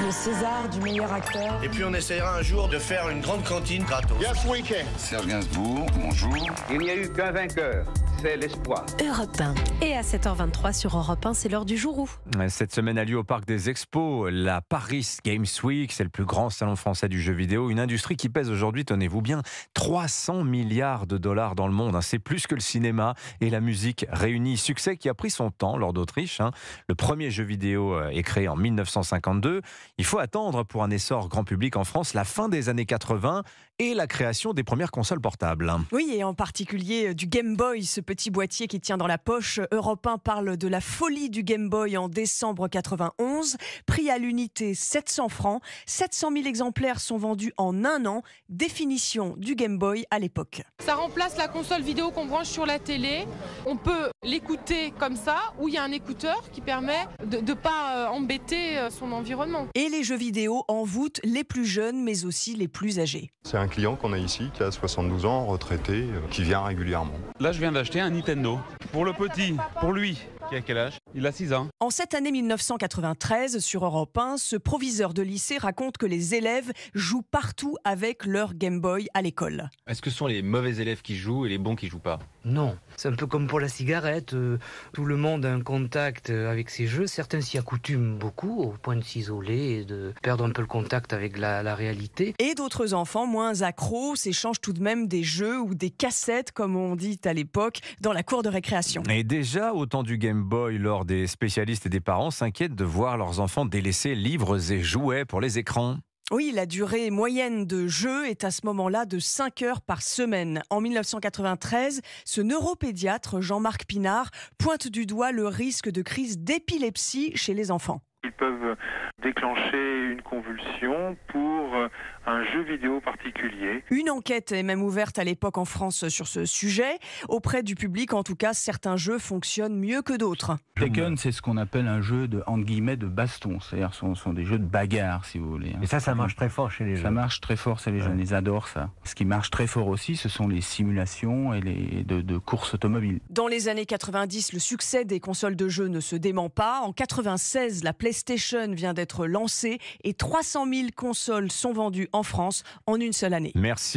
le César du meilleur acteur. Et puis on essayera un jour de faire une grande cantine gratos. Yes, we can. Serge Gainsbourg, bonjour. Il n'y a eu qu'un vainqueur, c'est l'espoir. Europe 1. Et à 7h23 sur Europe 1, c'est l'heure du jour où. Cette semaine a lieu au Parc des Expos la Paris Games Week. C'est le plus grand salon français du jeu vidéo. Une industrie qui pèse aujourd'hui, tenez-vous bien, 300 milliards de dollars dans le monde. C'est plus que le cinéma et la musique réunis. Succès qui a pris son temps lors d'Autriche. Le premier jeu vidéo est créé en 1952. Il faut attendre pour un essor grand public en France la fin des années 80 et la création des premières consoles portables. Oui, et en particulier du Game Boy, ce petit boîtier qui tient dans la poche. Europe 1 parle de la folie du Game Boy en décembre 91. Prix à l'unité 700 francs. 700 000 exemplaires sont vendus en un an. Définition du Game Boy à l'époque. Ça remplace la console vidéo qu'on branche sur la télé. On peut l'écouter comme ça, ou il y a un écouteur qui permet de ne pas embêter son environnement. Et les jeux vidéo envoûtent les plus jeunes, mais aussi les plus âgés. C'est un client qu'on a ici qui a 72 ans, retraité, qui vient régulièrement. Là, je viens d'acheter un Nintendo. Pour le petit, pour lui, qui a quel âge ? Il a 6 ans. En cette année 1993, sur Europe 1, ce proviseur de lycée raconte que les élèves jouent partout avec leur Game Boy à l'école. Est-ce que ce sont les mauvais élèves qui jouent et les bons qui jouent pas ? Non, c'est un peu comme pour la cigarette. Tout le monde a un contact avec ces jeux. Certains s'y accoutument beaucoup, au point de s'isoler et de perdre un peu le contact avec la réalité. Et d'autres enfants, moins accros, s'échangent tout de même des jeux ou des cassettes, comme on dit à l'époque, dans la cour de récréation. Et déjà, au temps du Game Boy, lors des spécialistes et des parents s'inquiètent de voir leurs enfants délaisser livres et jouets pour les écrans. Oui, la durée moyenne de jeu est à ce moment-là de 5 heures par semaine. En 1993, ce neuropédiatre, Jean-Marc Pinard, pointe du doigt le risque de crise d'épilepsie chez les enfants. Ils peuvent déclencher une convulsion pour un jeu vidéo particulier. Une enquête est même ouverte à l'époque en France sur ce sujet. Auprès du public, en tout cas, certains jeux fonctionnent mieux que d'autres. Tekken, c'est ce qu'on appelle un jeu de, entre guillemets, de baston. C'est-à-dire ce sont des jeux de bagarre, si vous voulez. Et ça marche très fort chez les jeunes. Ça marche très fort chez les jeunes, ils adorent ça. Ce qui marche très fort aussi, ce sont les simulations et de courses automobiles. Dans les années 90, le succès des consoles de jeux ne se dément pas. En 96, la PlayStation vient d'être lancée et 300 000 consoles sont vendues en France en une seule année. Merci.